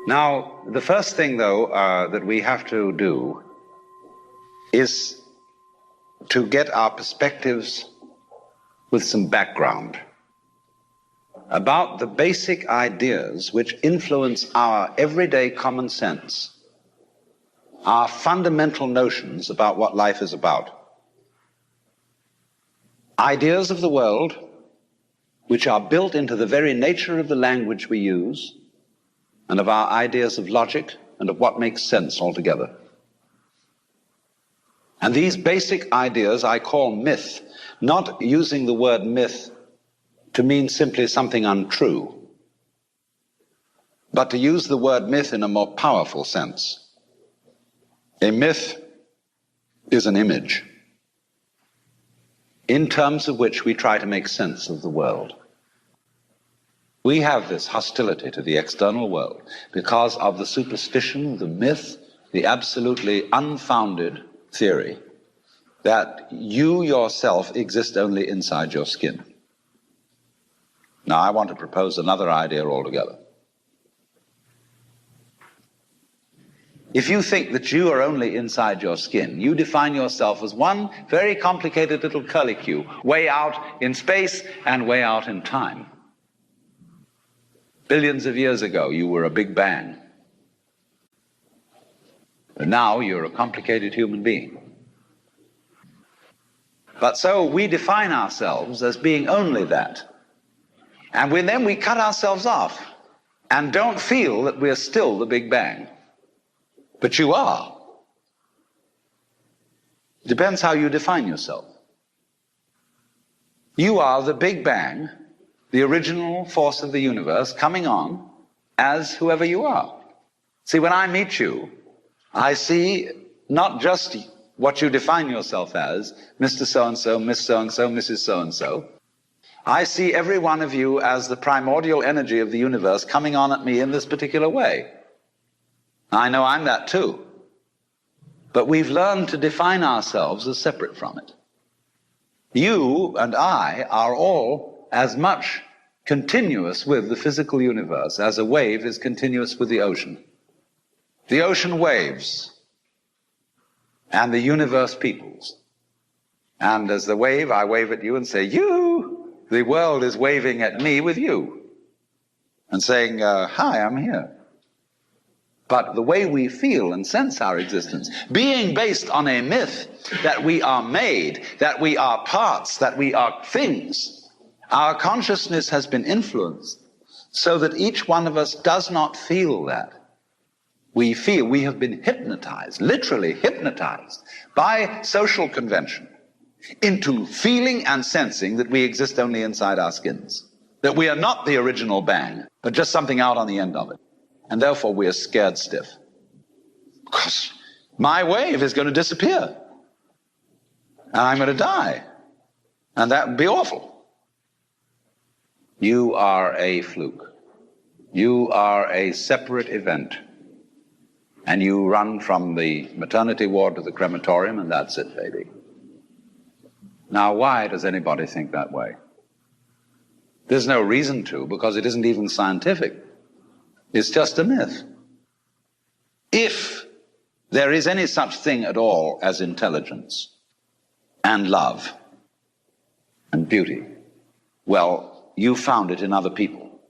Now, the first thing, though, that we have to do is to get our perspectives with some background about the basic ideas which influence our everyday common sense, our fundamental notions about what life is about. Ideas of the world which are built into the very nature of the language we use and of our ideas of logic and of what makes sense altogether. And these basic ideas I call myth, not using the word myth to mean simply something untrue, but to use the word myth in a more powerful sense. A myth is an image in terms of which we try to make sense of the world. We have this hostility to the external world because of the superstition, the myth, the absolutely unfounded theory that you yourself exist only inside your skin. Now, I want to propose another idea altogether. If you think that you are only inside your skin, you define yourself as one very complicated little curlicue, way out in space and way out in time. Billions of years ago, you were a big bang. But now you're a complicated human being. But so we define ourselves as being only that. And then we cut ourselves off and don't feel that we're still the Big Bang. But you are. Depends how you define yourself. You are the Big Bang, the original force of the universe, coming on as whoever you are. See, when I meet you, I see not just what you define yourself as, Mr. So-and-so, Miss So-and-so, Mrs. So-and-so. I see every one of you as the primordial energy of the universe coming on at me in this particular way. I know I'm that too. But we've learned to define ourselves as separate from it. You and I are all as much continuous with the physical universe as a wave is continuous with the ocean. The ocean waves, and the universe peoples. And as the wave, I wave at you and say, you! The world is waving at me with you and saying, hi, I'm here. But the way we feel and sense our existence, being based on a myth that we are made, that we are parts, that we are things, our consciousness has been influenced so that each one of us does not feel that. We feel we have been hypnotized, literally hypnotized by social convention into feeling and sensing that we exist only inside our skins, that we are not the original bang, but just something out on the end of it. And therefore we are scared stiff. Because my wave is going to disappear. And I'm going to die. And that would be awful. You are a fluke. You are a separate event. And you run from the maternity ward to the crematorium, and that's it, baby. Now, why does anybody think that way? There's no reason to, because it isn't even scientific. It's just a myth. If there is any such thing at all as intelligence and love and beauty, well, you found it in other people.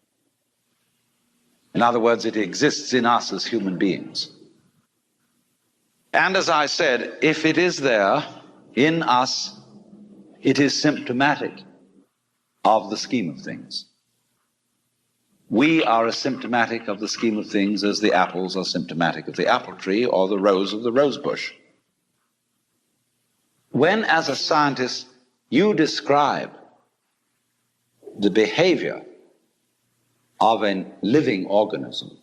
In other words, it exists in us as human beings. And as I said, if it is there in us, it is symptomatic of the scheme of things. We are as symptomatic of the scheme of things as the apples are symptomatic of the apple tree or the rose of the rose bush. When, as a scientist, you describe the behavior of a living organism,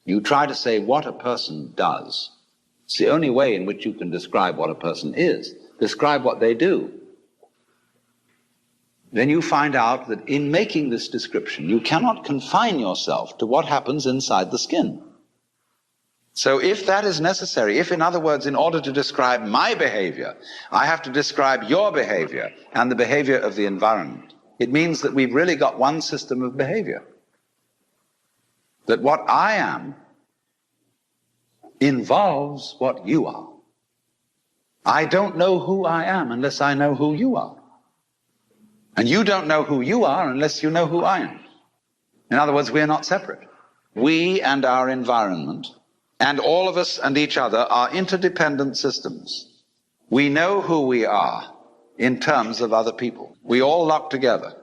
you try to say what a person does. It's the only way in which you can describe what a person is. Describe what they do. Then you find out that in making this description, you cannot confine yourself to what happens inside the skin. So if that is necessary, if, in other words, in order to describe my behavior, I have to describe your behavior and the behavior of the environment, it means that we've really got one system of behavior. that what I am involves what you are. I don't know who I am unless I know who you are. And you don't know who you are unless you know who I am. In other words, we're not separate. We and our environment, and all of us and each other, are interdependent systems. We know who we are in terms of other people. We all lock together.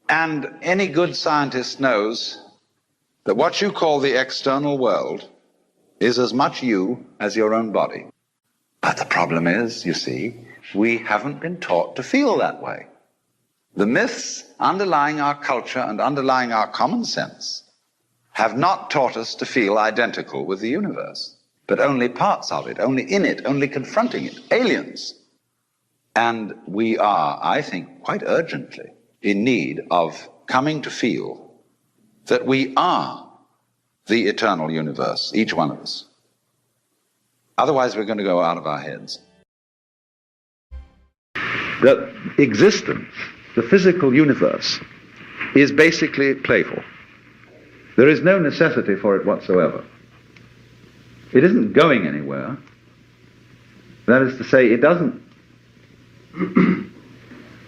And any good scientist knows that what you call the external world is as much you as your own body. But the problem is, you see, we haven't been taught to feel that way. The myths underlying our culture and underlying our common sense have not taught us to feel identical with the universe, but only parts of it, only in it, only confronting it, aliens. And we are, I think, quite urgently in need of coming to feel that we are the eternal universe, each one of us. Otherwise, we're going to go out of our heads. The existence, the physical universe, is basically playful. There is no necessity for it whatsoever. It isn't going anywhere. That is to say, it doesn't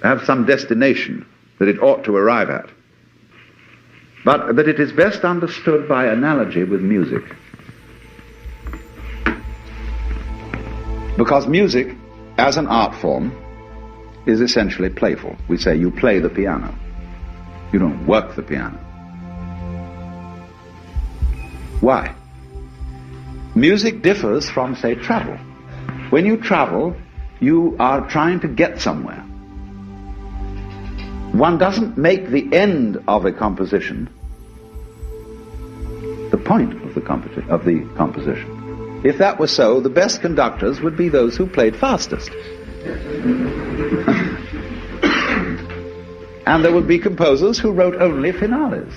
have some destination that it ought to arrive at. But that it is best understood by analogy with music. Because music, as an art form, is essentially playful. We say you play the piano. You don't work the piano. Why? Music differs from, say, travel. When you travel, you are trying to get somewhere. One doesn't make the end of a composition the point of the composition. If that were so, the best conductors would be those who played fastest. And there would be composers who wrote only finales.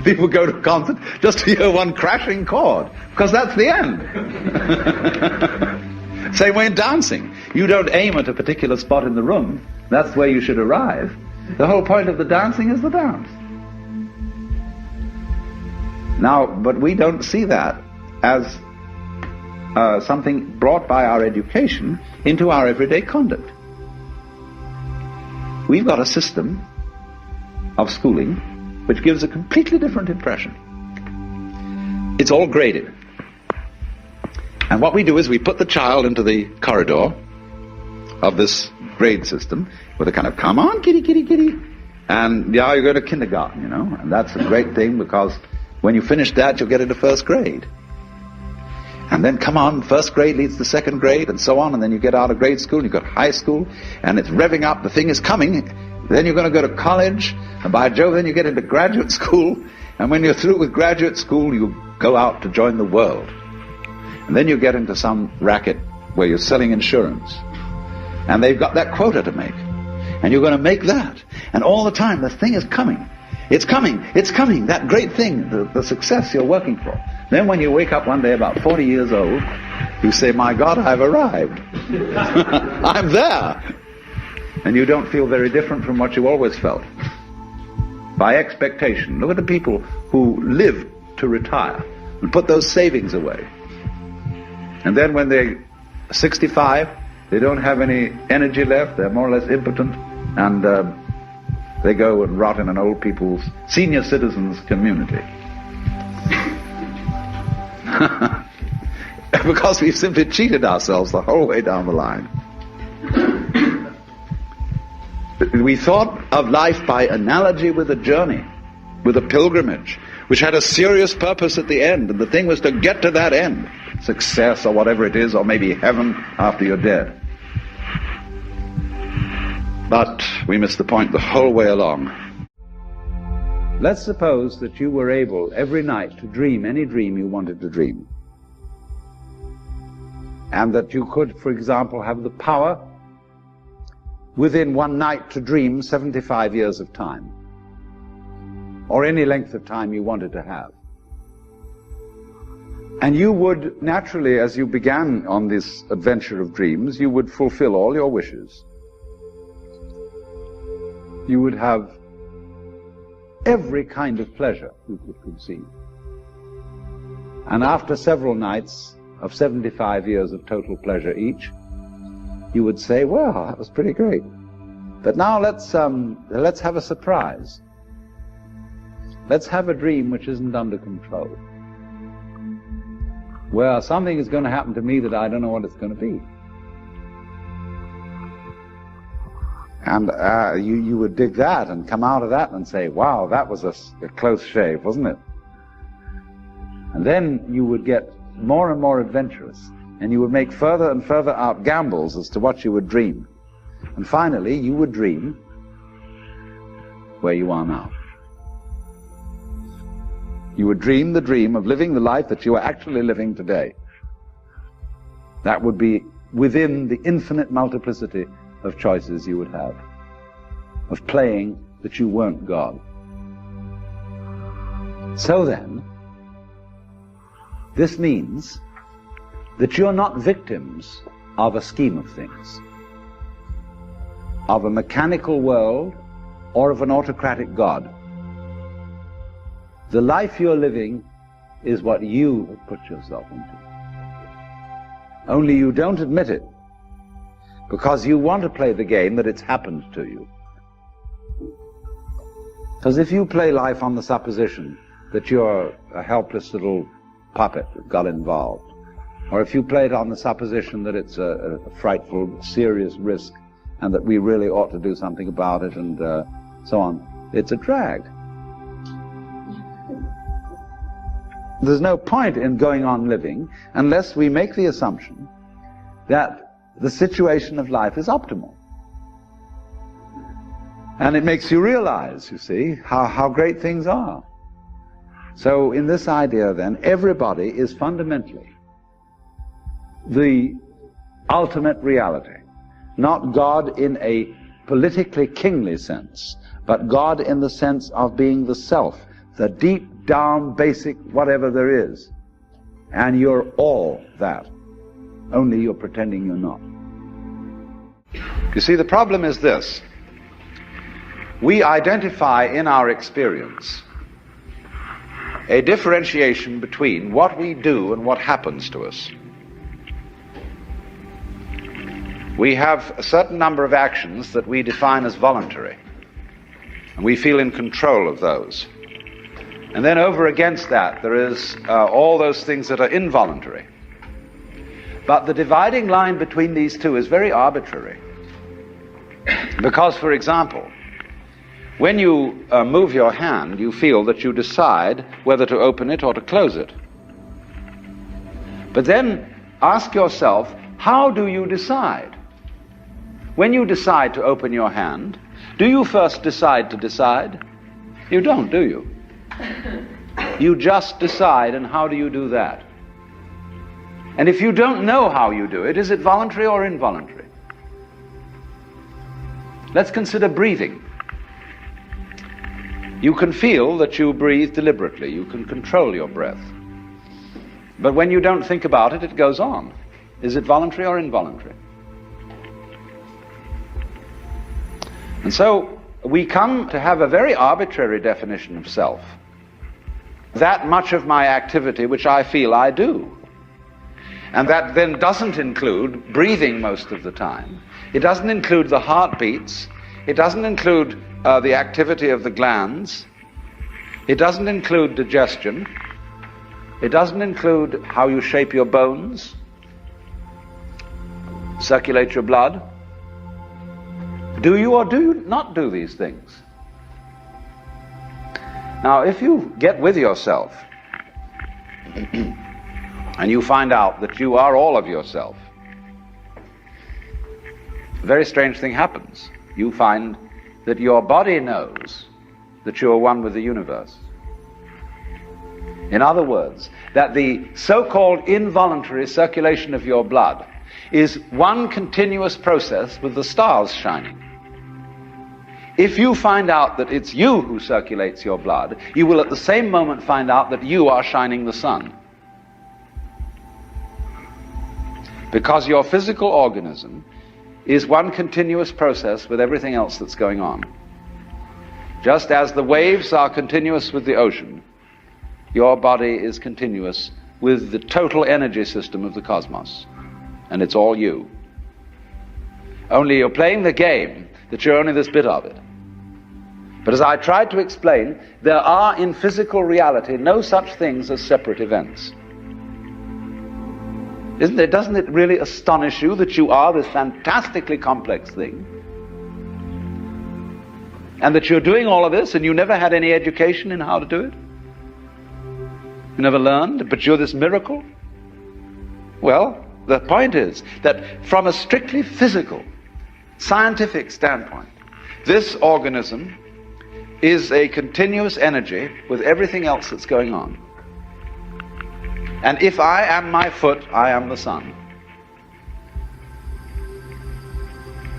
People go to a concert just to hear one crashing chord, because that's the end. Same way in dancing. You don't aim at a particular spot in the room. That's where you should arrive. The whole point of the dancing is the dance. Now, but we don't see that as something brought by our education into our everyday conduct. We've got a system of schooling which gives a completely different impression. It's all graded. And what we do is we put the child into the corridor of this grade system with a kind of, come on, kitty, kitty, kitty. And yeah, you go to kindergarten, you know, and that's a great thing because when you finish that, you'll get into first grade. And then, come on, first grade leads to second grade, and so on, and then you get out of grade school, and you've got high school, and it's revving up, the thing is coming. Then you're going to go to college, and by Jove, then you get into graduate school, and when you're through with graduate school, you go out to join the world. And then you get into some racket where you're selling insurance, and they've got that quota to make, and you're going to make that. And all the time, the thing is coming. It's coming, it's coming, that great thing, the success you're working for. Then when you wake up one day about 40 years old, you say, my God, I've arrived. I'm there. And you don't feel very different from what you always felt. By expectation. Look at the people who live to retire and put those savings away. And then when they're 65, they don't have any energy left, they're more or less impotent, and they go and rot in an old people's senior citizens community. Because we've simply cheated ourselves the whole way down the line. We thought of life by analogy with a journey, with a pilgrimage, which had a serious purpose at the end, and the thing was to get to that end, success or whatever it is, or maybe heaven after you're dead. But we missed the point the whole way along. Let's suppose that you were able every night to dream any dream you wanted to dream. And that you could, for example, have the power within one night to dream 75 years of time. Or any length of time you wanted to have. And you would naturally, as you began on this adventure of dreams, you would fulfill all your wishes. You would have every kind of pleasure you could conceive. And after several nights of 75 years of total pleasure each, you would say, well, that was pretty great. But now let's have a surprise. Let's have a dream which isn't under control, where something is going to happen to me that I don't know what it's going to be. And you would dig that and come out of that and say, wow, that was a close shave, wasn't it? And then you would get more and more adventurous, and you would make further and further out gambles as to what you would dream. And finally, you would dream where you are now. You would dream the dream of living the life that you are actually living today. That would be within the infinite multiplicity of choices you would have, of playing that you weren't God. So then, this means that you're not victims of a scheme of things, of a mechanical world or of an autocratic God. The life you're living is what you have put yourself into. Only you don't admit it, because you want to play the game that it's happened to you. Because if you play life on the supposition that you're a helpless little puppet that got involved, or if you play it on the supposition that it's a frightful, serious risk and that we really ought to do something about it and so on, it's a drag. There's no point in going on living unless we make the assumption that the situation of life is optimal. And it makes you realize, you see, how great things are. So in this idea then, everybody is fundamentally the ultimate reality. Not God in a politically kingly sense, but God in the sense of being the self, the deep down basic whatever there is. And you're all that. Only you're pretending you're not. You see, the problem is this. We identify in our experience a differentiation between what we do and what happens to us. We have a certain number of actions that we define as voluntary, and we feel in control of those. And then over against that, there is all those things that are involuntary. But the dividing line between these two is very arbitrary. Because, for example, when you move your hand, you feel that you decide whether to open it or to close it. But then ask yourself, how do you decide? When you decide to open your hand, do you first decide to decide? You don't, do you? You just decide, and how do you do that? And if you don't know how you do it, is it voluntary or involuntary? Let's consider breathing. You can feel that you breathe deliberately. You can control your breath. But when you don't think about it, it goes on. Is it voluntary or involuntary? And so we come to have a very arbitrary definition of self. That much of my activity which I feel I do. And that then doesn't include breathing most of the time. It doesn't include the heartbeats. It doesn't include the activity of the glands. It doesn't include digestion. It doesn't include how you shape your bones, circulate your blood. Do you or do you not do these things? Now, if you get with yourself and you find out that you are all of yourself, a very strange thing happens. You find that your body knows that you are one with the universe. In other words, that the so-called involuntary circulation of your blood is one continuous process with the stars shining. If you find out that it's you who circulates your blood, you will at the same moment find out that you are shining the sun. Because your physical organism is one continuous process with everything else that's going on. Just as the waves are continuous with the ocean, your body is continuous with the total energy system of the cosmos. And it's all you. Only you're playing the game that you're only this bit of it. But as I tried to explain, there are in physical reality no such things as separate events. Doesn't it really astonish you that you are this fantastically complex thing? And that you're doing all of this and you never had any education in how to do it? You never learned, but you're this miracle? Well, the point is that from a strictly physical, scientific standpoint, this organism is a continuous energy with everything else that's going on. And if I am my foot, I am the sun.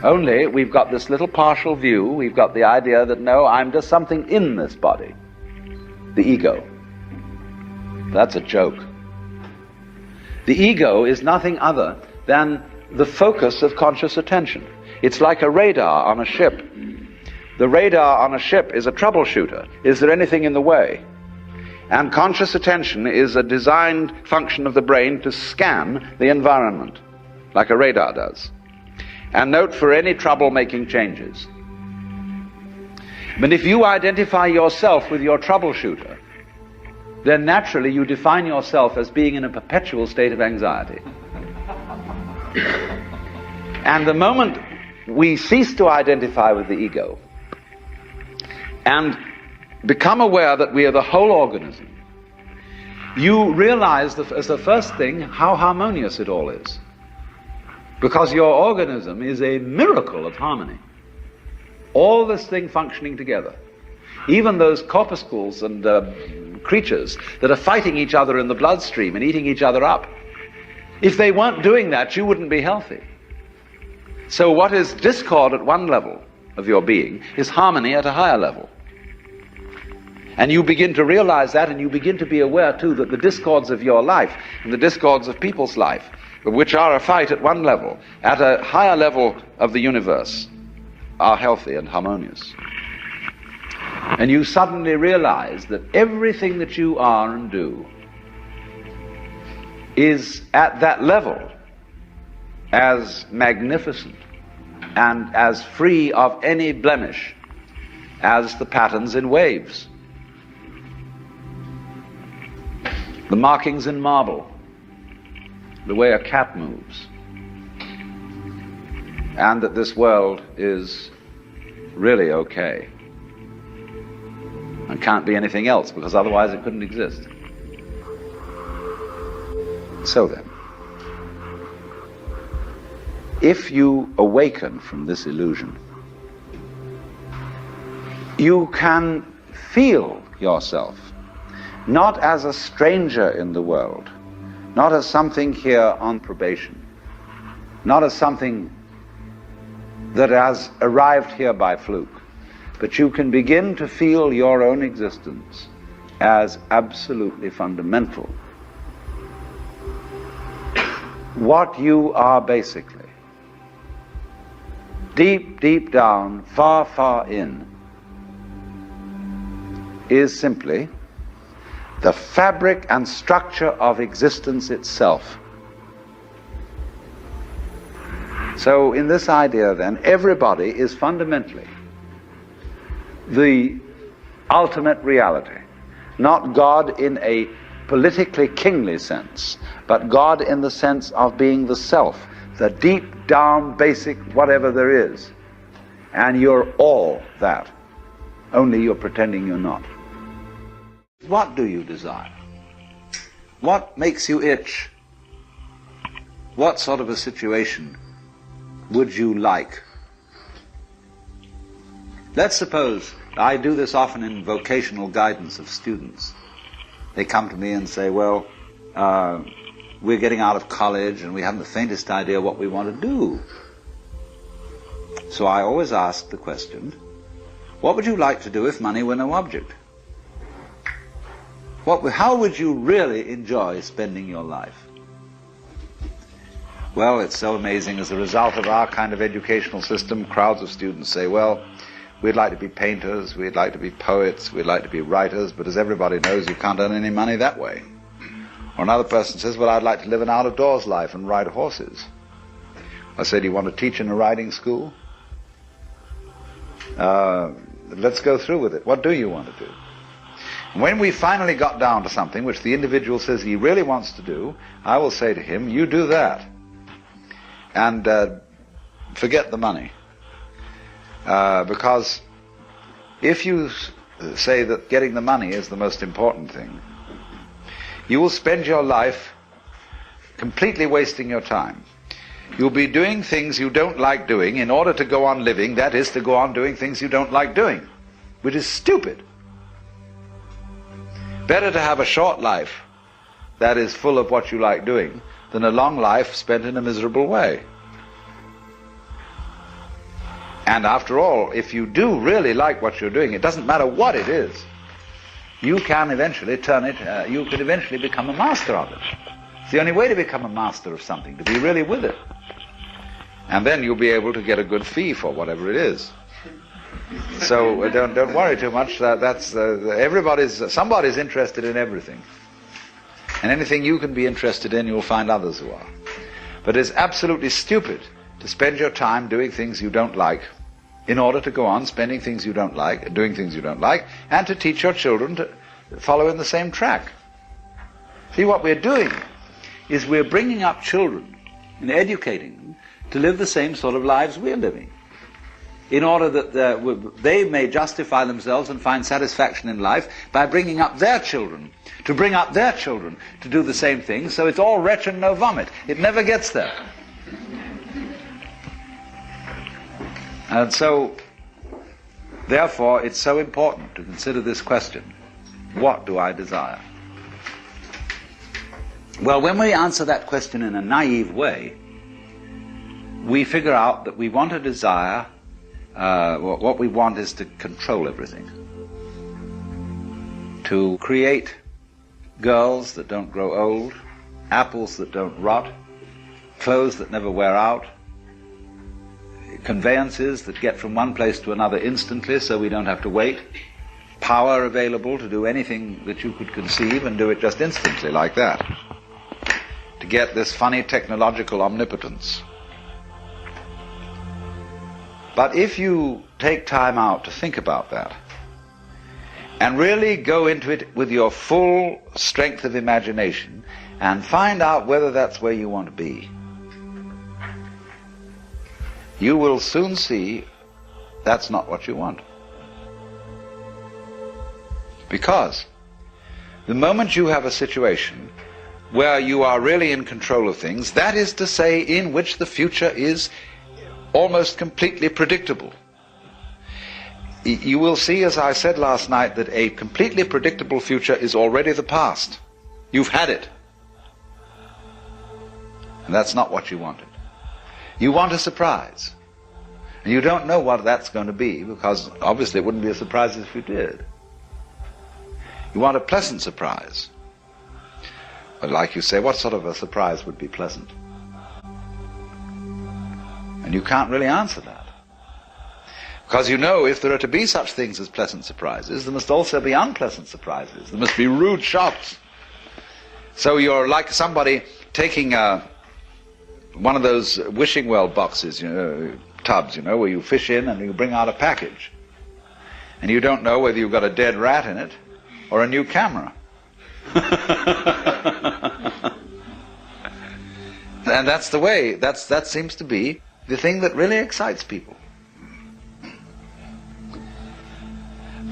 Only we've got this little partial view, we've got the idea that no, I'm just something in this body, the ego. That's a joke. The ego is nothing other than the focus of conscious attention. It's like a radar on a ship. The radar on a ship is a troubleshooter. Is there anything in the way? And conscious attention is a designed function of the brain to scan the environment, like a radar does, and note for any trouble-making changes. But if you identify yourself with your troubleshooter, then naturally you define yourself as being in a perpetual state of anxiety. And the moment we cease to identify with the ego and become aware that we are the whole organism, you realize as the first thing how harmonious it all is. Because your organism is a miracle of harmony. All this thing functioning together. Even those corpuscles and creatures that are fighting each other in the bloodstream and eating each other up. If they weren't doing that, you wouldn't be healthy. So what is discord at one level of your being is harmony at a higher level. And you begin to realize that, and you begin to be aware too that the discords of your life and the discords of people's life, which are a fight at one level, at a higher level of the universe, are healthy and harmonious. And you suddenly realize that everything that you are and do is at that level as magnificent and as free of any blemish as the patterns in waves, the markings in marble, the way a cat moves, and that this world is really okay and can't be anything else, because otherwise it couldn't exist. So then, if you awaken from this illusion, you can feel yourself not as a stranger in the world, not as something here on probation, not as something that has arrived here by fluke, but you can begin to feel your own existence as absolutely fundamental. What you are basically, deep, deep down, far, far in, is simply the fabric and structure of existence itself. So in this idea then, everybody is fundamentally the ultimate reality. Not God in a politically kingly sense, but God in the sense of being the self, the deep down basic whatever there is. And you're all that, only you're pretending you're not. What do you desire? What makes you itch? What sort of a situation would you like? Let's suppose, I do this often in vocational guidance of students. They come to me and say, well, we're getting out of college and we haven't the faintest idea what we want to do. So I always ask the question, what would you like to do if money were no object? How would you really enjoy spending your life? Well, it's so amazing. As a result of our kind of educational system, crowds of students say, well, we'd like to be painters, we'd like to be poets, we'd like to be writers, but as everybody knows, you can't earn any money that way. Or another person says, well, I'd like to live an out-of-doors life and ride horses. I say, do you want to teach in a riding school? Let's go through with it. What do you want to do? When we finally got down to something which the individual says he really wants to do, I will say to him, you do that. And forget the money. Because if you say that getting the money is the most important thing, you will spend your life completely wasting your time. You'll be doing things you don't like doing in order to go on living, that is, to go on doing things you don't like doing, which is stupid. Better to have a short life that is full of what you like doing than a long life spent in a miserable way. And after all, if you do really like what you're doing, it doesn't matter what it is, you can eventually turn it, you could eventually become a master of it. It's the only way to become a master of something, to be really with it. And then you'll be able to get a good fee for whatever it is. So don't worry too much. Somebody's interested in everything. And anything you can be interested in, you'll find others who are. But it's absolutely stupid to spend your time doing things you don't like in order to go on spending things you don't like, doing things you don't like, and to teach your children to follow in the same track. See, what we're doing is we're bringing up children and educating them to live the same sort of lives we're living, in order that they may justify themselves and find satisfaction in life by bringing up their children, to bring up their children to do the same thing, so it's all retch and no vomit. It never gets there. And so, therefore, it's so important to consider this question: what do I desire? Well, when we answer that question in a naive way, we figure out that we want to desire, what we want is to control everything. To create girls that don't grow old, apples that don't rot, clothes that never wear out, conveyances that get from one place to another instantly so we don't have to wait, power available to do anything that you could conceive and do it just instantly like that. To get this funny technological omnipotence. But if you take time out to think about that and really go into it with your full strength of imagination and find out whether that's where you want to be, you will soon see that's not what you want. Because the moment you have a situation where you are really in control of things, that is to say, in which the future is almost completely predictable, you will see, as I said last night, that a completely predictable future is already the past. You've had it. And that's not what you wanted. You want a surprise. And you don't know what that's going to be, because obviously it wouldn't be a surprise if you did. You want a pleasant surprise. But like you say, what sort of a surprise would be pleasant? And you can't really answer that. Because you know, if there are to be such things as pleasant surprises, there must also be unpleasant surprises. There must be rude shocks. So you're like somebody taking one of those wishing well boxes, tubs, where you fish in and you bring out a package. And you don't know whether you've got a dead rat in it or a new camera. And that's the way, that seems to be the thing that really excites people.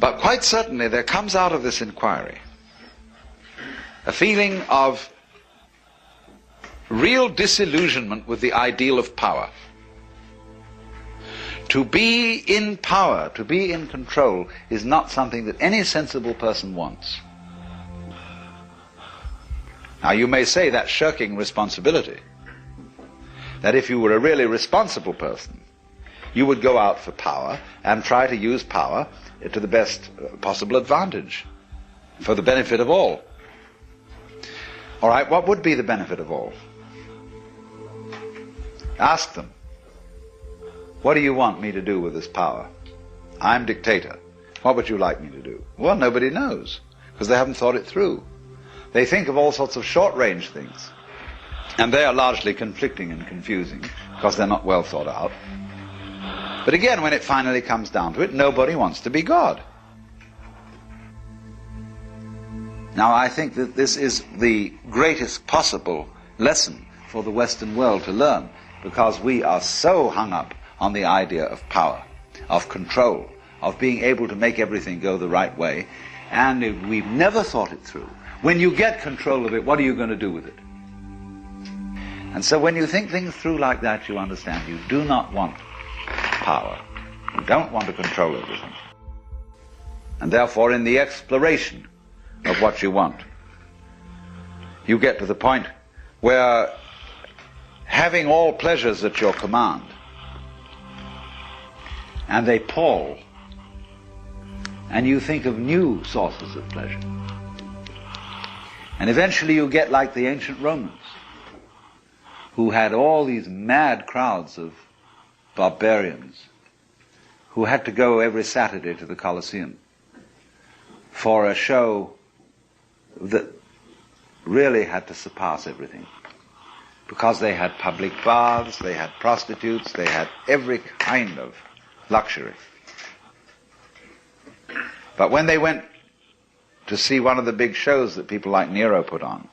But quite certainly there comes out of this inquiry a feeling of real disillusionment with the ideal of power. To be in power, to be in control, is not something that any sensible person wants. Now you may say that's shirking responsibility. That if you were a really responsible person, you would go out for power and try to use power to the best possible advantage, for the benefit of all. All right, what would be the benefit of all? Ask them, what do you want me to do with this power? I'm dictator. What would you like me to do? Well, nobody knows, because they haven't thought it through. They think of all sorts of short-range things, and they are largely conflicting and confusing, because they're not well thought out. But again, when it finally comes down to it, nobody wants to be God. Now, I think that this is the greatest possible lesson for the Western world to learn, because we are so hung up on the idea of power, of control, of being able to make everything go the right way, and we've never thought it through. When you get control of it, what are you going to do with it? And so when you think things through like that, you understand you do not want power. You don't want to control everything. And therefore, in the exploration of what you want, you get to the point where having all pleasures at your command, and they pall, and you think of new sources of pleasure. And eventually you get like the ancient Romans, who had all these mad crowds of barbarians who had to go every Saturday to the Colosseum for a show that really had to surpass everything, because they had public baths, they had prostitutes, they had every kind of luxury. But when they went to see one of the big shows that people like Nero put on,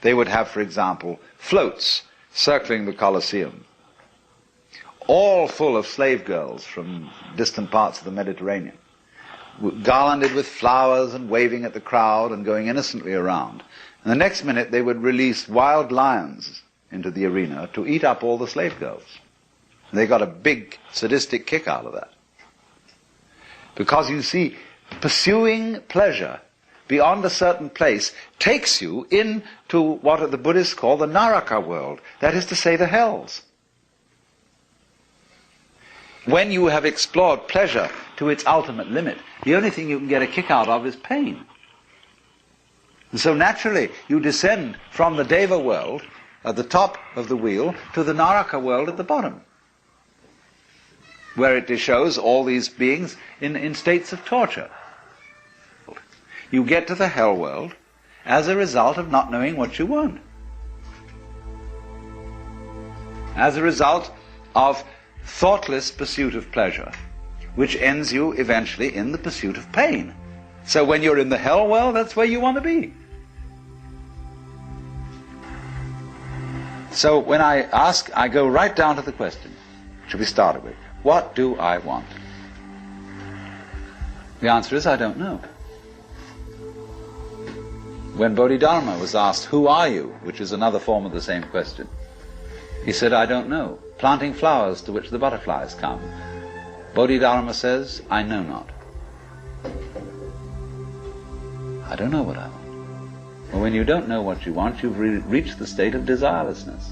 they would have, for example, floats circling the Colosseum, all full of slave girls from distant parts of the Mediterranean, garlanded with flowers and waving at the crowd and going innocently around. And the next minute they would release wild lions into the arena to eat up all the slave girls. And they got a big sadistic kick out of that. Because you see, pursuing pleasure beyond a certain place takes you into what the Buddhists call the Naraka world, that is to say, the hells. When you have explored pleasure to its ultimate limit, the only thing you can get a kick out of is pain. And so naturally you descend from the Deva world at the top of the wheel to the Naraka world at the bottom, where it shows all these beings in states of torture. You get to the hell world as a result of not knowing what you want, as a result of thoughtless pursuit of pleasure, which ends you eventually in the pursuit of pain. So when you're in the hell world, that's where you want to be. So when I ask, I go right down to the question, should we start it with, what do I want? The answer is, I don't know. When Bodhidharma was asked, who are you? Which is another form of the same question, he said, I don't know. Planting flowers to which the butterflies come. Bodhidharma says, I know not. I don't know what I want. Well, when you don't know what you want, you've reached the state of desirelessness.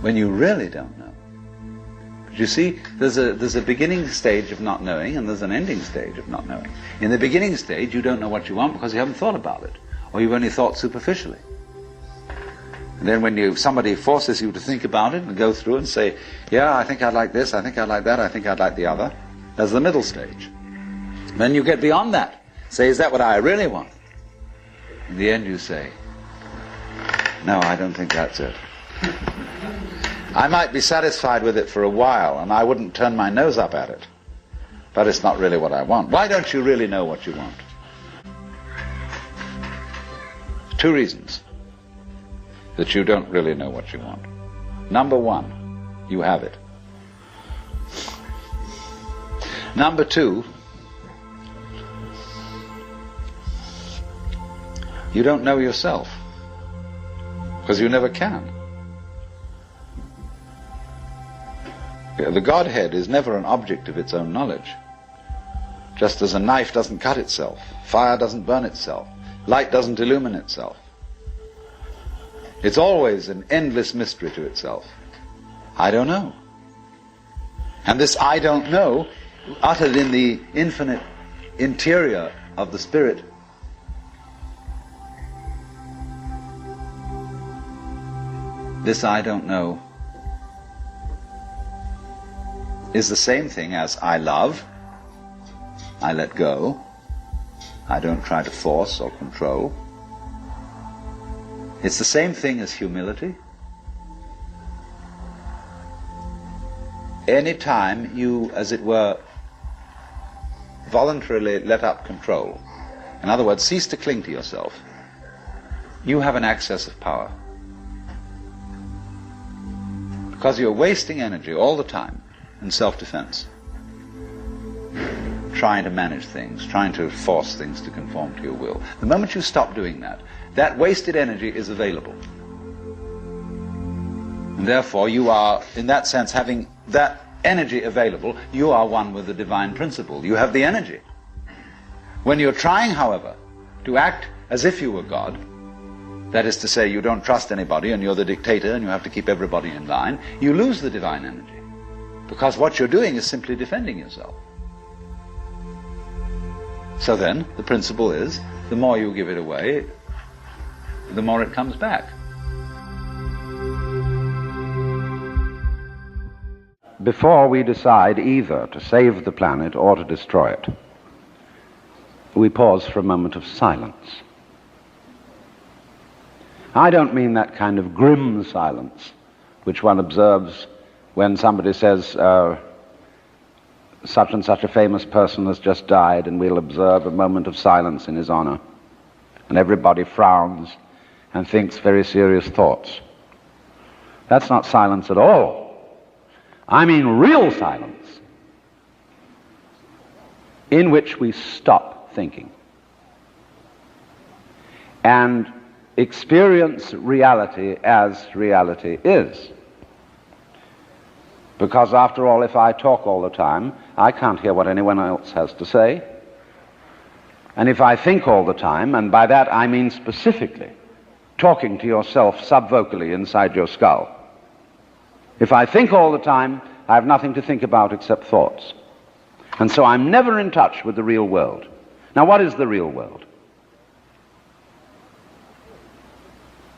When you really don't know. But you see, there's a beginning stage of not knowing, and there's an ending stage of not knowing. In the beginning stage, you don't know what you want because you haven't thought about it, or you've only thought superficially. And then when somebody forces you to think about it and go through and say, yeah, I think I'd like this, I think I'd like that, I think I'd like the other, there's the middle stage. Then you get beyond that. Say, is that what I really want? In the end you say, no, I don't think that's it. I might be satisfied with it for a while, and I wouldn't turn my nose up at it, but it's not really what I want. Why don't you really know what you want? Two reasons that you don't really know what you want. Number one, you have it. Number two, you don't know yourself, because you never can. The Godhead is never an object of its own knowledge. Just as a knife doesn't cut itself, fire doesn't burn itself, light doesn't illumine itself. It's always an endless mystery to itself. I don't know. And this I don't know, uttered in the infinite interior of the spirit, this I don't know is the same thing as I love, I let go, I don't try to force or control. It's the same thing as humility. Any time you, as it were, voluntarily let up control, in other words, cease to cling to yourself, you have an access of power. Because you're wasting energy all the time in self-defense, trying to manage things, trying to force things to conform to your will. The moment you stop doing that, that wasted energy is available. And therefore you are, in that sense, having that energy available, you are one with the divine principle. You have the energy. When you're trying, however, to act as if you were God, that is to say, you don't trust anybody and you're the dictator and you have to keep everybody in line, you lose the divine energy. Because what you're doing is simply defending yourself. So then, the principle is, the more you give it away, the more it comes back. Before we decide either to save the planet or to destroy it, we pause for a moment of silence. I don't mean that kind of grim silence which one observes when somebody says, such and such a famous person has just died, and we'll observe a moment of silence in his honor. And everybody frowns and thinks very serious thoughts. That's not silence at all. I mean real silence, in which we stop thinking and experience reality as reality is. Because after all, if I talk all the time, I can't hear what anyone else has to say. And if I think all the time, and by that I mean specifically talking to yourself subvocally inside your skull, if I think all the time, I have nothing to think about except thoughts. And so I'm never in touch with the real world. Now, what is the real world?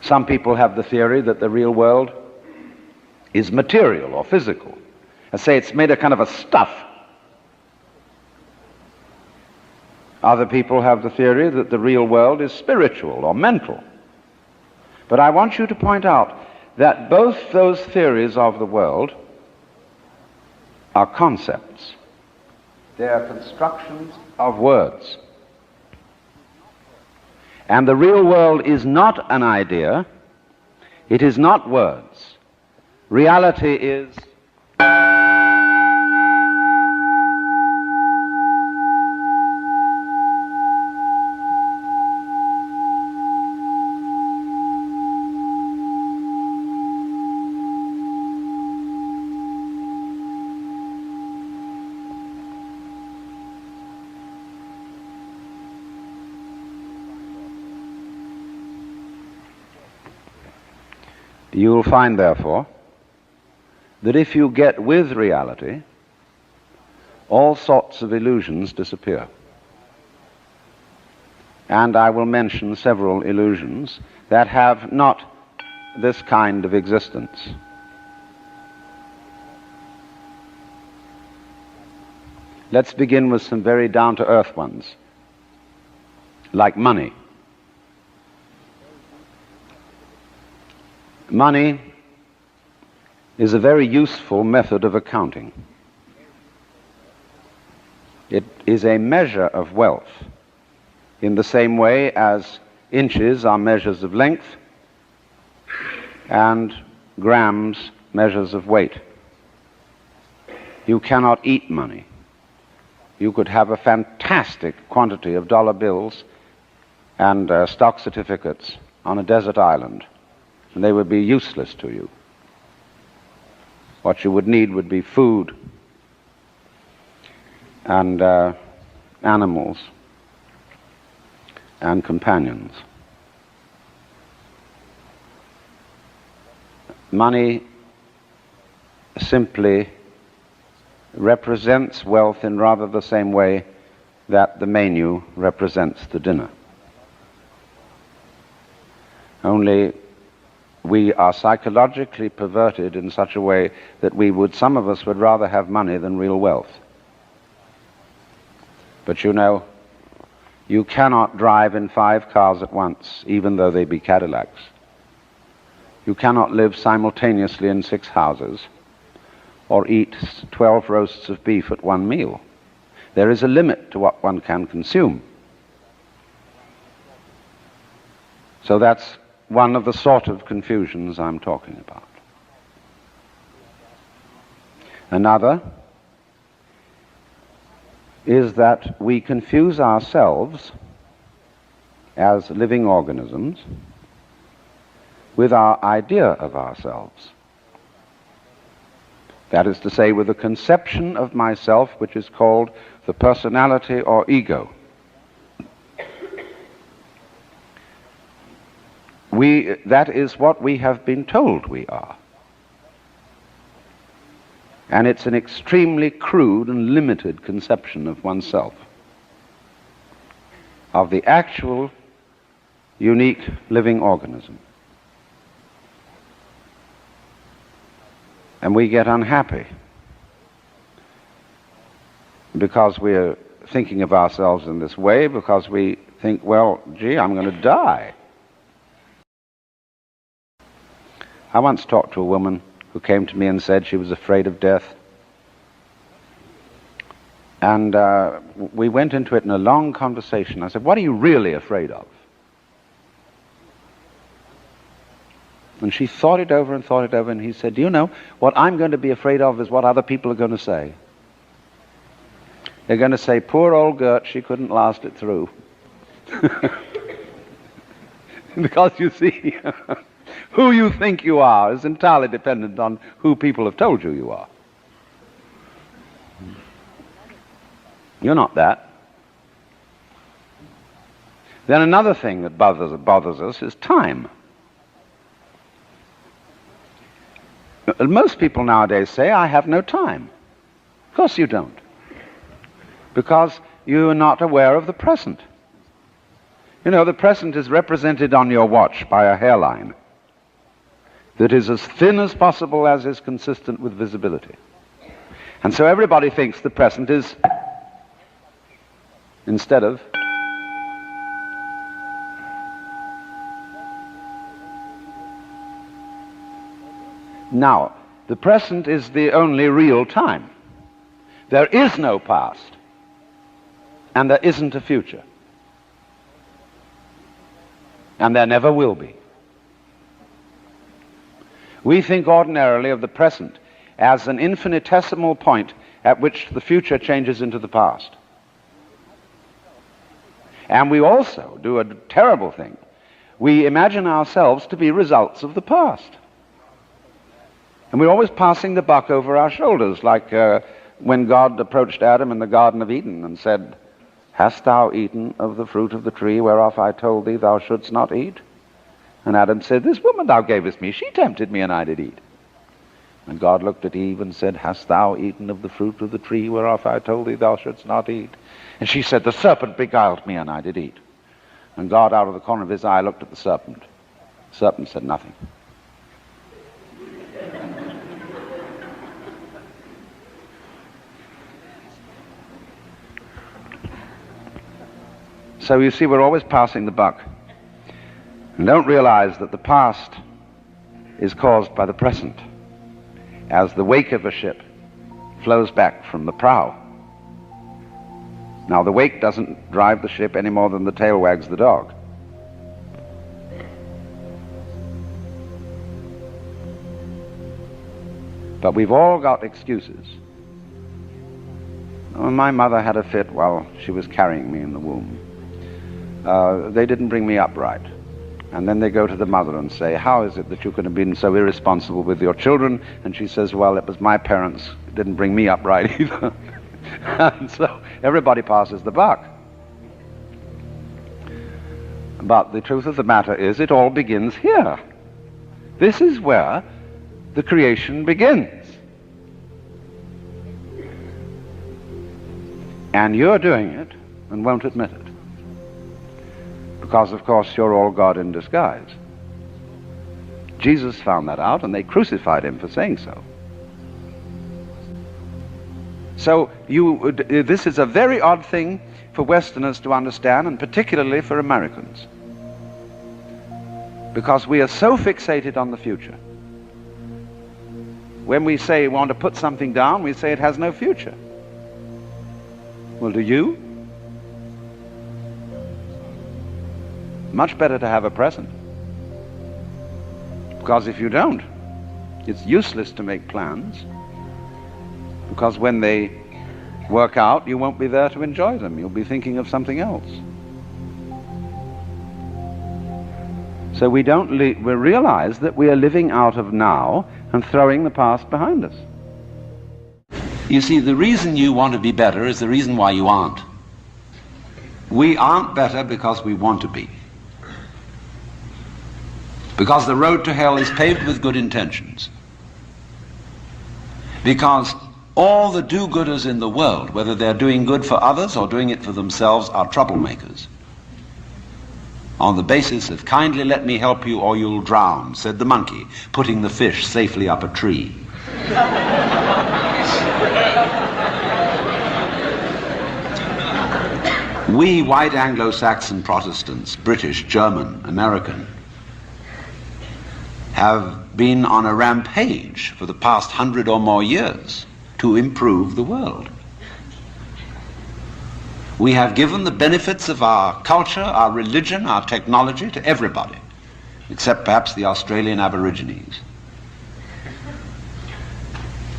Some people have the theory that the real world is material or physical. I say it's made of kind of a stuff. Other people have the theory that the real world is spiritual or mental. But I want you to point out that both those theories of the world are concepts. They are constructions of words. And the real world is not an idea. It is not words. Reality is you will find, therefore, that if you get with reality, all sorts of illusions disappear. And I will mention several illusions that have not this kind of existence. Let's begin with some very down-to-earth ones, like money. Money is a very useful method of accounting. It is a measure of wealth in the same way as inches are measures of length and grams measures of weight. You cannot eat money. You could have a fantastic quantity of dollar bills and stock certificates on a desert island, and they would be useless to you. What you would need would be food and animals and companions. Money simply represents wealth in rather the same way that the menu represents the dinner. Only we are psychologically perverted in such a way that some of us would rather have money than real wealth. But you know, you cannot drive in 5 cars at once, even though they be Cadillacs. You cannot live simultaneously in 6 houses or eat 12 roasts of beef at one meal. There is a limit to what one can consume. So that's one of the sort of confusions I'm talking about. Another is that we confuse ourselves as living organisms with our idea of ourselves. That is to say, with a conception of myself which is called the personality or ego. That is what we have been told we are. And it's an extremely crude and limited conception of oneself, of the actual unique living organism. And we get unhappy because we're thinking of ourselves in this way, because we think, well, gee, I'm going to die. I once talked to a woman who came to me and said she was afraid of death. And we went into it in a long conversation. I said, what are you really afraid of? And she thought it over, and he said, do you know, what I'm going to be afraid of is what other people are going to say. They're going to say, poor old Gert, she couldn't last it through. Because you see, who you think you are is entirely dependent on who people have told you you are. You're not that. Then another thing that bothers us is time. Most people nowadays say, I have no time. Of course you don't. Because you are not aware of the present. You know, the present is represented on your watch by a hairline that is as thin as possible, as is consistent with visibility. And so everybody thinks the present is, instead of, now, the present is the only real time. There is no past, and there isn't a future. And there never will be. We think ordinarily of the present as an infinitesimal point at which the future changes into the past. And we also do a terrible thing. We imagine ourselves to be results of the past. And we're always passing the buck over our shoulders, like when God approached Adam in the Garden of Eden and said, hast thou eaten of the fruit of the tree whereof I told thee thou shouldst not eat? And Adam said, this woman thou gavest me, she tempted me and I did eat. And God looked at Eve and said, hast thou eaten of the fruit of the tree whereof I told thee thou shouldst not eat? And she said, the serpent beguiled me and I did eat. And God out of the corner of his eye looked at the serpent. The serpent said nothing. So you see, we're always passing the buck. And don't realize that the past is caused by the present, as the wake of a ship flows back from the prow. Now, the wake doesn't drive the ship any more than the tail wags the dog. But we've all got excuses. When my mother had a fit while she was carrying me in the womb, they didn't bring me up right. And then they go to the mother and say, how is it that you could have been so irresponsible with your children? And she says, well, it was my parents who didn't bring me up right either. And so everybody passes the buck. But the truth of the matter is, it all begins here. This is where the creation begins. And you're doing it and won't admit it. Because, of course, you're all God in disguise. Jesus found that out, and they crucified him for saying so. So this is a very odd thing for Westerners to understand, and particularly for Americans, because we are so fixated on the future. When we say we want to put something down, we say it has no future. Well, do you? Much better to have a present. Because if you don't, it's useless to make plans, because when they work out, you won't be there to enjoy them. You'll be thinking of something else. So we realize that we are living out of now and throwing the past behind us. You see, the reason you want to be better is the reason why you aren't. We aren't better because we want to be. Because the road to hell is paved with good intentions. Because all the do-gooders in the world, whether they're doing good for others or doing it for themselves, are troublemakers. On the basis of kindly let me help you or you'll drown, said the monkey, putting the fish safely up a tree. We white Anglo-Saxon Protestants, British, German, American, have been on a rampage for the past 100 or more years to improve the world. We have given the benefits of our culture, our religion, our technology to everybody, except perhaps the Australian Aborigines.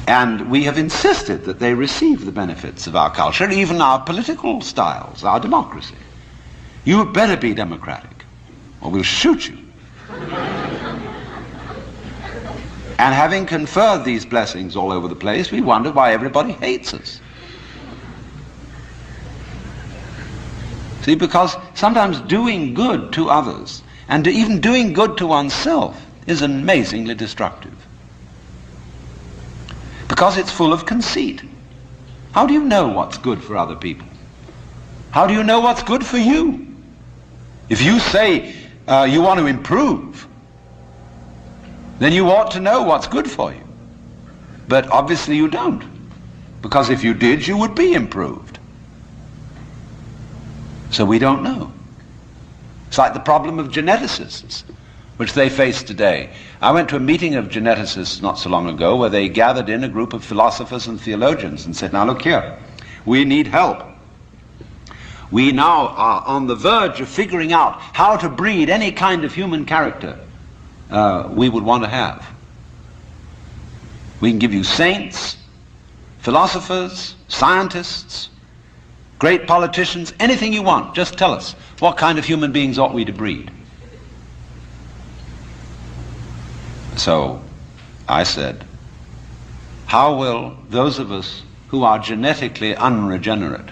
And we have insisted that they receive the benefits of our culture, even our political styles, our democracy. You had better be democratic, or we'll shoot you. And having conferred these blessings all over the place, we wonder why everybody hates us. See, because sometimes doing good to others, and even doing good to oneself, is amazingly destructive. Because it's full of conceit. How do you know what's good for other people? How do you know what's good for you? If you say you want to improve, then you ought to know what's good for you. But obviously you don't, because if you did, you would be improved. So we don't know. It's like the problem of geneticists, which they face today. I went to a meeting of geneticists not so long ago where they gathered in a group of philosophers and theologians and said, now look here, we need help. We now are on the verge of figuring out how to breed any kind of human character we would want to have. We can give you saints, philosophers, scientists, great politicians, anything you want. Just tell us, what kind of human beings ought we to breed? So I said, how will those of us who are genetically unregenerate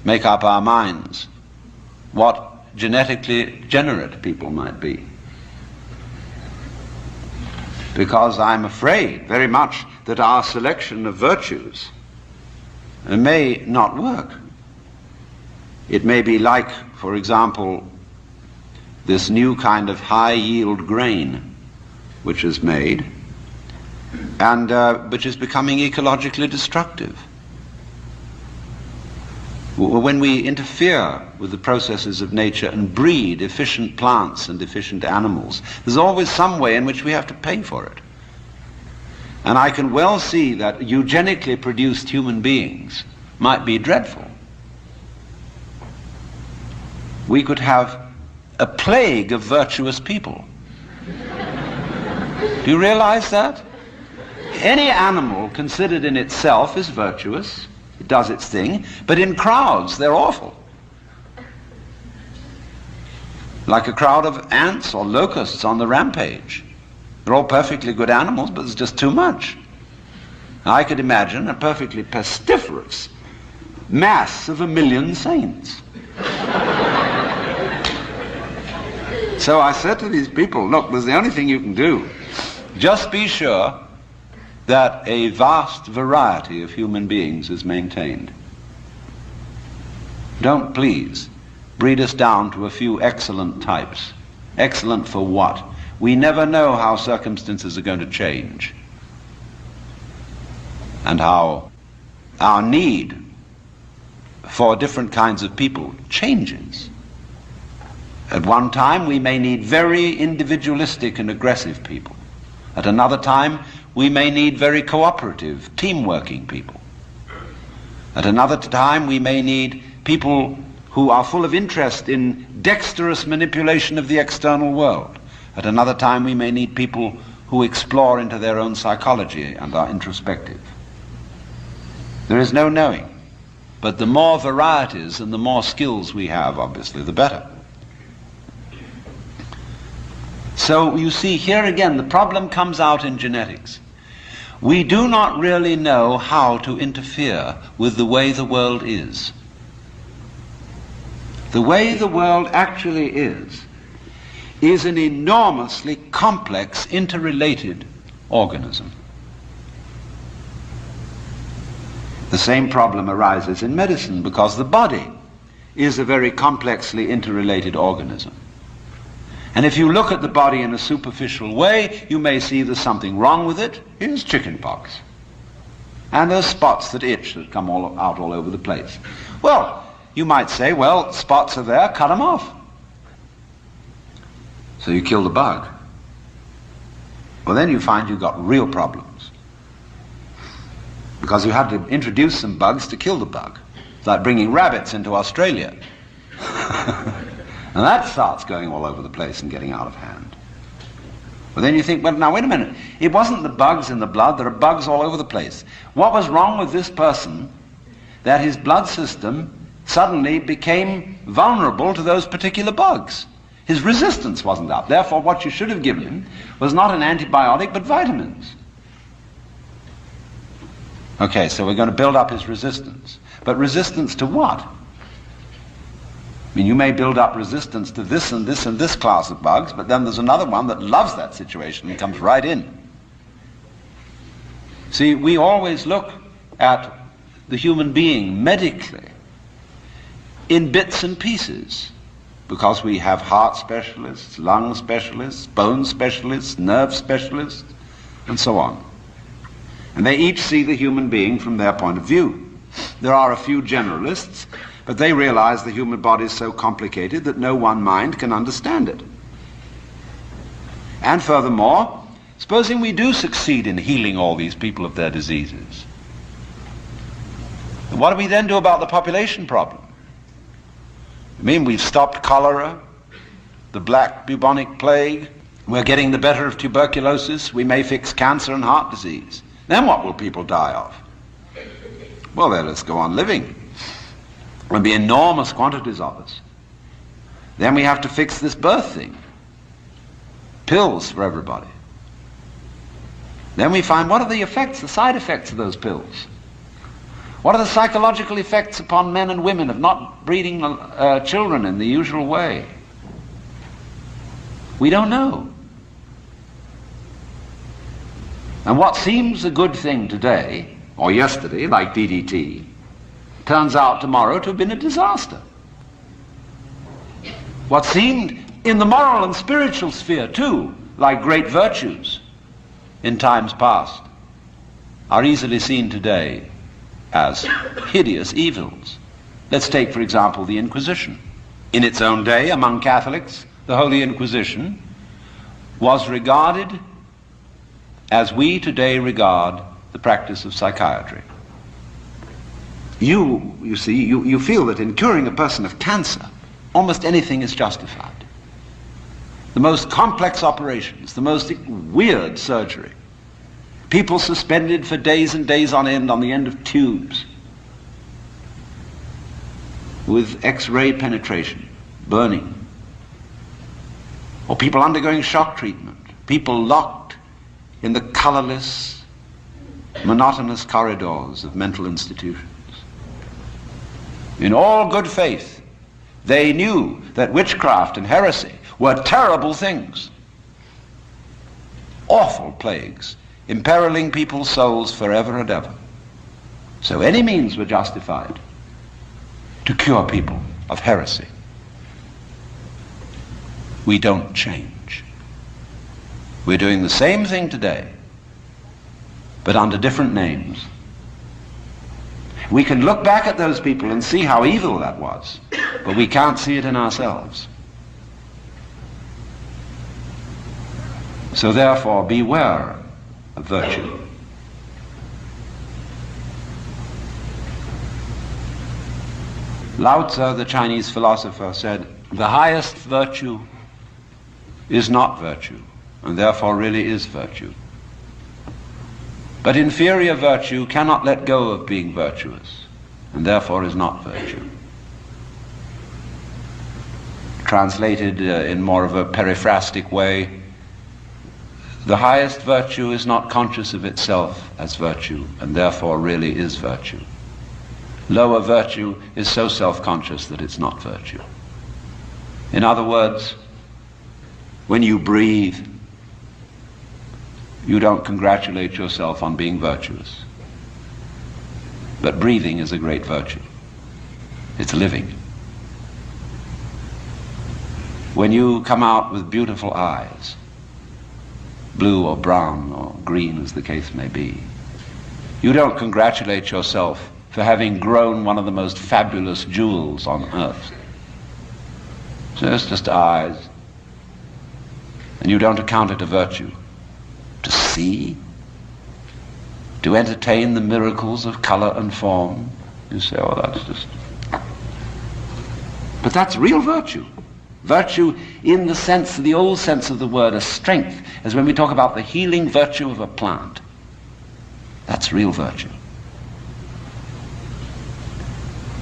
make up our minds what genetically generate people might be? Because I'm afraid very much that our selection of virtues may not work. It may be like, for example, this new kind of high-yield grain which is made and which is becoming ecologically destructive. When we interfere with the processes of nature and breed efficient plants and efficient animals, there's always some way in which we have to pay for it. And I can well see that eugenically produced human beings might be dreadful. We could have a plague of virtuous people. Do you realize that? Any animal considered in itself is virtuous. It does its thing, but in crowds they're awful. Like a crowd of ants or locusts on the rampage. They're all perfectly good animals, but there's just too much. I could imagine a perfectly pestiferous mass of 1 million saints. So I said to these people, look, there's the only thing you can do. Just be sure that a vast variety of human beings is maintained. Don't please breed us down to a few excellent types. Excellent for what? we never know how circumstances are going to change and how our need for different kinds of people changes. At one time, we may need very individualistic and aggressive people. At another time, we may need very cooperative, team-working people. At another time, we may need people who are full of interest in dexterous manipulation of the external world. At another time, we may need people who explore into their own psychology and are introspective. There is no knowing. But the more varieties and the more skills we have, obviously, the better. So you see, here again, the problem comes out in genetics. We do not really know how to interfere with the way the world is. The way the world actually is an enormously complex, interrelated organism. The same problem arises in medicine because the body is a very complexly interrelated organism. And if you look at the body in a superficial way, you may see there's something wrong with it. Here's chickenpox. And there's spots that itch that come out all over the place. Well, you might say, well, spots are there, cut them off. So you kill the bug. Well, then you find you've got real problems. Because you had to introduce some bugs to kill the bug. It's like bringing rabbits into Australia. And that starts going all over the place and getting out of hand. But then you think, well, now wait a minute. It wasn't the bugs in the blood. There are bugs all over the place. What was wrong with this person that his blood system suddenly became vulnerable to those particular bugs? His resistance wasn't up. Therefore, what you should have given him was not an antibiotic, but vitamins. Okay, so we're going to build up his resistance. But resistance to what? I mean, you may build up resistance to this and this and this class of bugs, but then there's another one that loves that situation and comes right in. See, we always look at the human being medically in bits and pieces because we have heart specialists, lung specialists, bone specialists, nerve specialists, and so on. And they each see the human being from their point of view. There are a few generalists, but they realize the human body is so complicated that no one mind can understand it. And furthermore, supposing we do succeed in healing all these people of their diseases, what do we then do about the population problem? I mean, we've stopped cholera, the black bubonic plague, we're getting the better of tuberculosis, we may fix cancer and heart disease. Then what will people die of? Well, then let's go on living. There'll be enormous quantities of us. Then we have to fix this birth thing. Pills for everybody. Then we find, what are the effects, the side effects of those pills? What are the psychological effects upon men and women of not breeding children in the usual way? We don't know. And what seems a good thing today, or yesterday, like DDT, turns out tomorrow to have been a disaster. What seemed in the moral and spiritual sphere too, like great virtues in times past, are easily seen today as hideous evils. Let's take, for example, the Inquisition. In its own day, among Catholics, the Holy Inquisition was regarded as we today regard the practice of psychiatry. You see, you feel that in curing a person of cancer, almost anything is justified. The most complex operations, the most weird surgery, people suspended for days and days on the end of tubes with X-ray penetration, burning, or people undergoing shock treatment, people locked in the colorless, monotonous corridors of mental institutions. In all good faith, they knew that witchcraft and heresy were terrible things, awful plagues, imperiling people's souls forever and ever. So any means were justified to cure people of heresy. We don't change. We're doing the same thing today, but under different names. We can look back at those people and see how evil that was, but we can't see it in ourselves. So therefore, beware of virtue. Lao Tzu, the Chinese philosopher, said, the highest virtue is not virtue, and therefore really is virtue. But inferior virtue cannot let go of being virtuous, and therefore is not virtue. Translated in more of a periphrastic way, the highest virtue is not conscious of itself as virtue, and therefore really is virtue. Lower virtue is so self-conscious that it's not virtue. In other words, when you breathe, you don't congratulate yourself on being virtuous. But breathing is a great virtue. It's living. When you come out with beautiful eyes, blue or brown or green as the case may be, you don't congratulate yourself for having grown one of the most fabulous jewels on earth. So it's just eyes. And you don't account it a virtue. To see, to entertain the miracles of color and form. You say, oh, that's just... But that's real virtue. Virtue in the sense, the old sense of the word, a strength, as when we talk about the healing virtue of a plant. That's real virtue.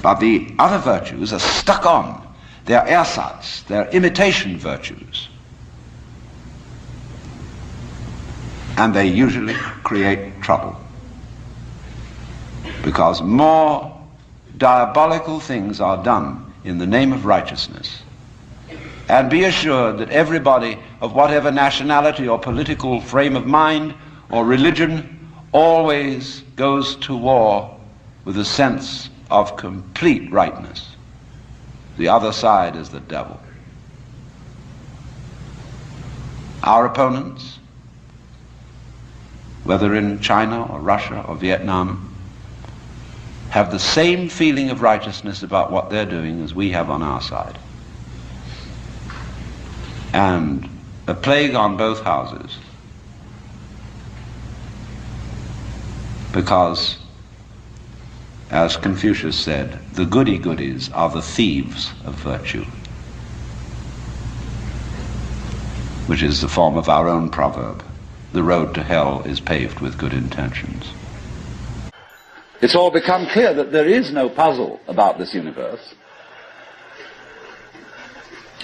But the other virtues are stuck on. They're ersatz, they're imitation virtues. And they usually create trouble. Because more diabolical things are done in the name of righteousness. And be assured that everybody of whatever nationality or political frame of mind or religion always goes to war with a sense of complete rightness. The other side is the devil. Our opponents, whether in China or Russia or Vietnam, have the same feeling of righteousness about what they're doing as we have on our side. And a plague on both houses, because, as Confucius said, the goody-goodies are the thieves of virtue, which is the form of our own proverb. The road to hell is paved with good intentions. It's all become clear that there is no puzzle about this universe.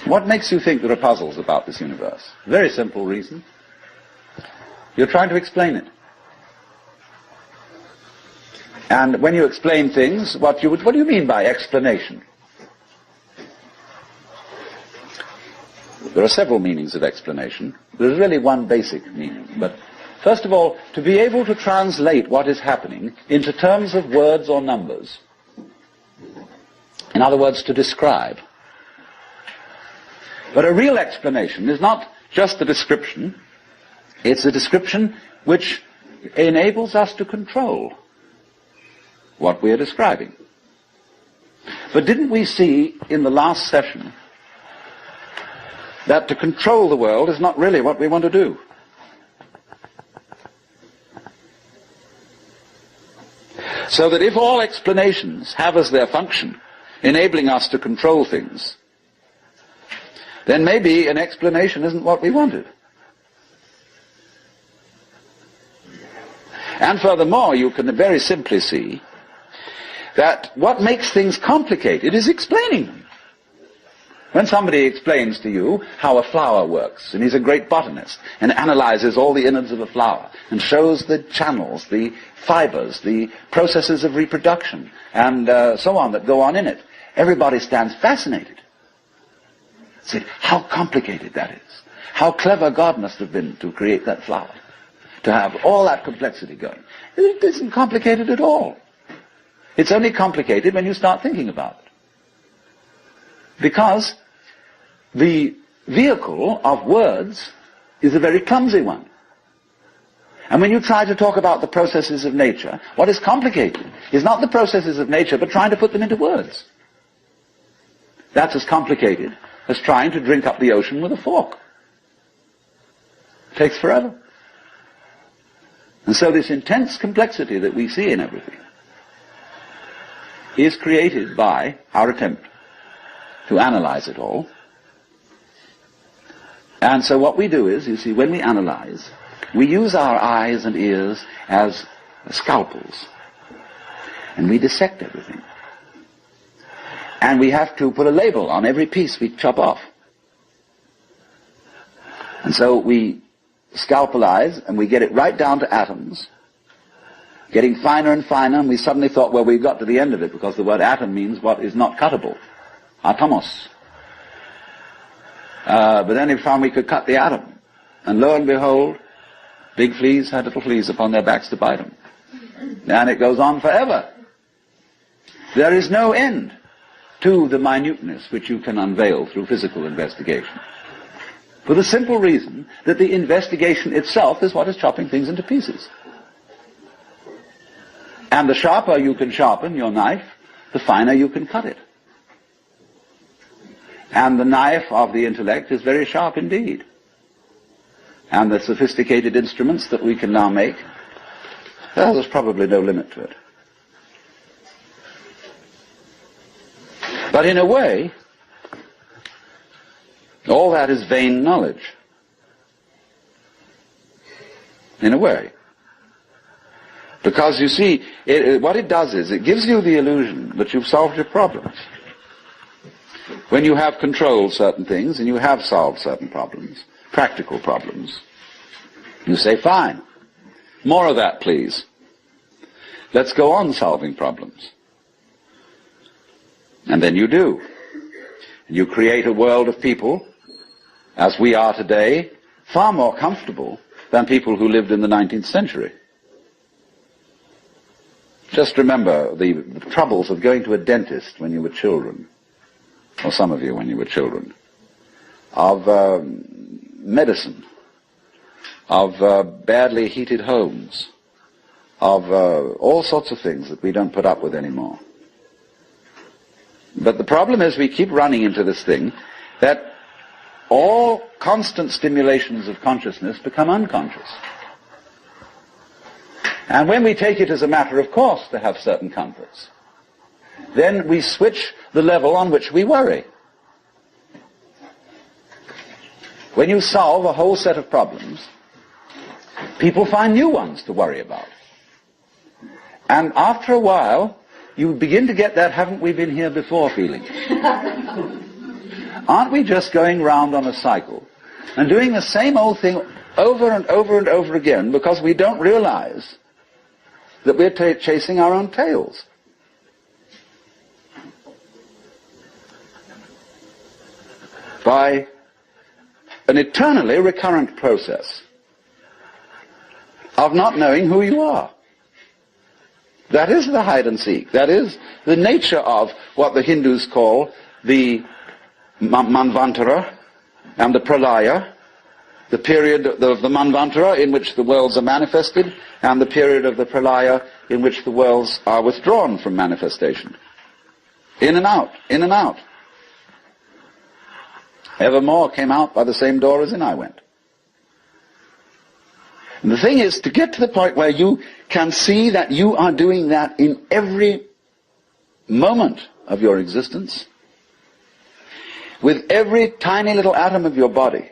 What makes you think there are puzzles about this universe? Very simple reason. You're trying to explain it. And when you explain things, what do you mean by explanation? There are several meanings of explanation. There's really one basic meaning. But first of all, to be able to translate what is happening into terms of words or numbers. In other words, to describe. But a real explanation is not just a description. It's a description which enables us to control what we are describing. But didn't we see in the last session that to control the world is not really what we want to do? So that if all explanations have as their function enabling us to control things, then maybe an explanation isn't what we wanted. And furthermore, you can very simply see that what makes things complicated is explaining them. When somebody explains to you how a flower works, and he's a great botanist, and analyzes all the innards of a flower, and shows the channels, the fibers, the processes of reproduction, and so on that go on in it, everybody stands fascinated. Say, how complicated that is. How clever God must have been to create that flower, to have all that complexity going. It isn't complicated at all. It's only complicated when you start thinking about it. Because the vehicle of words is a very clumsy one. And when you try to talk about the processes of nature, what is complicated is not the processes of nature, but trying to put them into words. That's as complicated as trying to drink up the ocean with a fork. It takes forever. And so this intense complexity that we see in everything is created by our attempt to analyze it all. And so what we do is, you see, when we analyze, we use our eyes and ears as scalpels. And we dissect everything. And we have to put a label on every piece we chop off. And so we scalpelize and we get it right down to atoms, getting finer and finer, and we suddenly thought, well, we've got to the end of it, because the word atom means what is not cuttable. Atomos. But then we found we could cut the atom. And lo and behold, big fleas had little fleas upon their backs to bite them. And it goes on forever. There is no end to the minuteness which you can unveil through physical investigation. For the simple reason that the investigation itself is what is chopping things into pieces. And the sharper you can sharpen your knife, the finer you can cut it. And the knife of the intellect is very sharp indeed. And the sophisticated instruments that we can now make, well, there's probably no limit to it. But in a way, all that is vain knowledge. In a way. Because you see, what it does is, it gives you the illusion that you've solved your problems. When you have controlled certain things, and you have solved certain problems, practical problems, you say, fine, more of that, please. Let's go on solving problems. And then you do. You create a world of people, as we are today, far more comfortable than people who lived in the 19th century. Just remember the troubles of going to a dentist when you were children, or some of you when you were children, of medicine, of badly heated homes, of all sorts of things that we don't put up with anymore. But the problem is we keep running into this thing that all constant stimulations of consciousness become unconscious. And when we take it as a matter of course to have certain comforts, then we switch the level on which we worry. When you solve a whole set of problems, people find new ones to worry about. And after a while, you begin to get that haven't we been here before feeling. Aren't we just going round on a cycle and doing the same old thing over and over and over again because we don't realize that we're chasing our own tails? By an eternally recurrent process of not knowing who you are. That is the hide and seek. That is the nature of what the Hindus call the Manvantara and the Pralaya, the period of the Manvantara in which the worlds are manifested, and the period of the Pralaya in which the worlds are withdrawn from manifestation. In and out, in and out. Evermore came out by the same door as in I went. And the thing is to get to the point where you can see that you are doing that in every moment of your existence, with every tiny little atom of your body.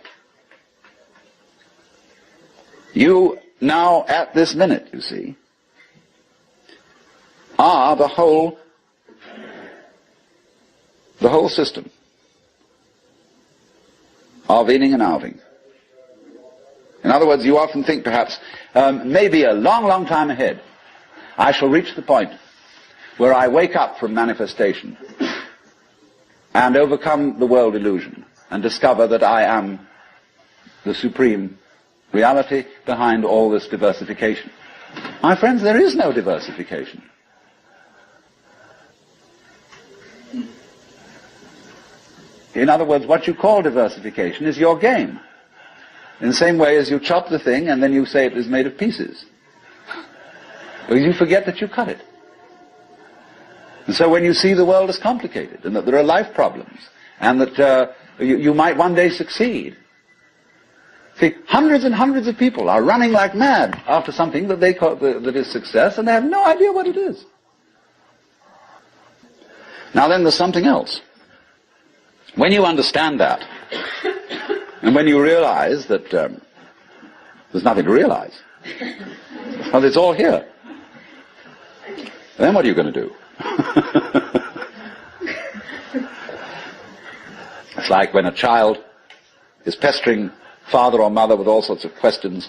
You now, at this minute, you see, are the whole system of inning and outing. In other words, you often think perhaps, maybe a long, long time ahead, I shall reach the point where I wake up from manifestation and overcome the world illusion and discover that I am the supreme reality behind all this diversification. My friends, there is no diversification. In other words, what you call diversification is your game. In the same way as you chop the thing and then you say it is made of pieces. Because you forget that you cut it. And so when you see the world as complicated and that there are life problems and that you might one day succeed. See, hundreds and hundreds of people are running like mad after something that they call that is success, and they have no idea what it is. Now then, there's something else. When you understand that, and when you realize that there's nothing to realize, well, it's all here, then what are you going to do? It's like when a child is pestering father or mother with all sorts of questions.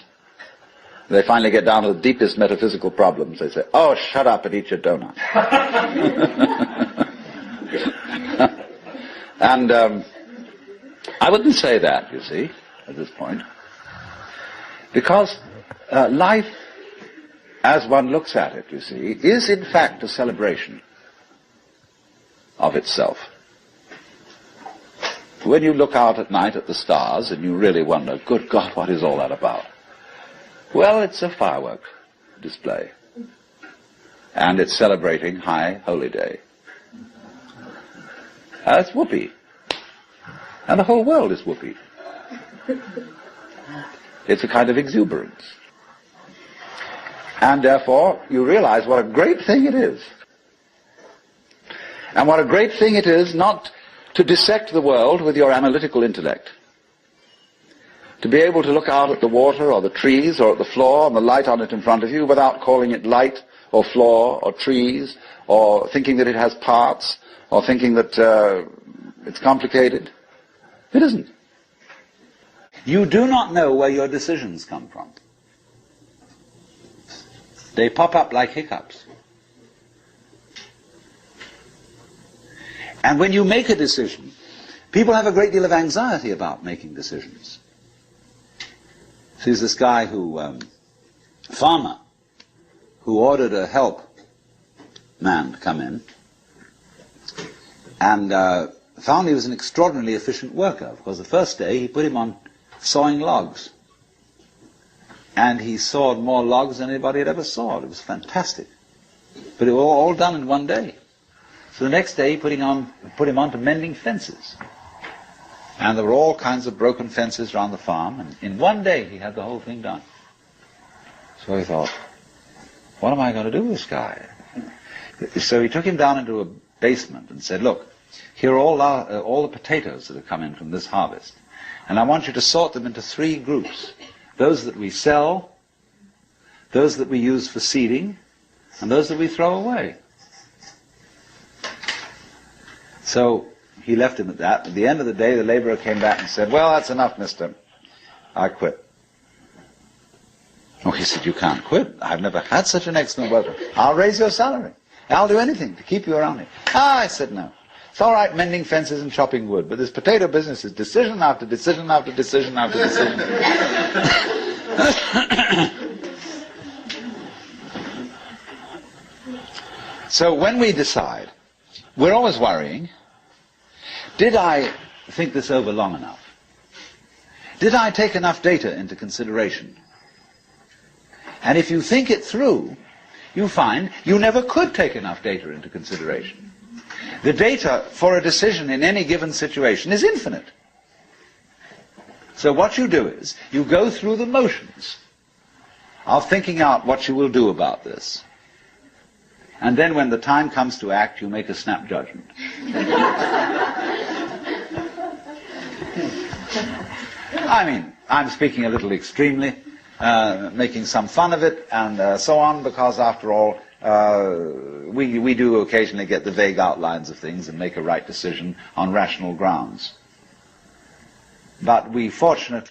They finally get down to the deepest metaphysical problems. They say, "Oh, shut up and eat your donut." And I wouldn't say that, you see, at this point. Because life, as one looks at it, you see, is in fact a celebration of itself. When you look out at night at the stars and you really wonder, good God, what is all that about? Well, it's a firework display. And it's celebrating High Holy Day. It's whoopee. And the whole world is whoopee. It's a kind of exuberance. And therefore, you realize what a great thing it is. And what a great thing it is not to dissect the world with your analytical intellect. To be able to look out at the water or the trees or at the floor and the light on it in front of you without calling it light or floor or trees or thinking that it has parts or thinking that it's complicated. It isn't. You do not know where your decisions come from. They pop up like hiccups. And when you make a decision, people have a great deal of anxiety about making decisions. There's this guy farmer, who ordered a help man to come in, and found he was an extraordinarily efficient worker, because the first day he put him on sawing logs. And he sawed more logs than anybody had ever sawed. It was fantastic. But it was all done in one day. So the next day he put him on to mending fences. And there were all kinds of broken fences around the farm, and in one day he had the whole thing done. So he thought, what am I going to do with this guy? So he took him down into a basement and said, look, here are all the potatoes that have come in from this harvest. And I want you to sort them into 3 groups. Those that we sell, those that we use for seeding, and those that we throw away. So he left him at that. At the end of the day, the laborer came back and said, well, that's enough, mister. I quit. Oh, he said, you can't quit. I've never had such an excellent worker. I'll raise your salary. I'll do anything to keep you around here. I said, no. It's all right mending fences and chopping wood, but this potato business is decision after decision after decision after decision. So when we decide, we're always worrying, did I think this over long enough? Did I take enough data into consideration? And if you think it through, you find you never could take enough data into consideration. The data for a decision in any given situation is infinite. So what you do is, you go through the motions of thinking out what you will do about this. And then when the time comes to act, you make a snap judgment. I mean, I'm speaking a little extremely, making some fun of it and so on, because after all, we do occasionally get the vague outlines of things and make a right decision on rational grounds. But we fortunately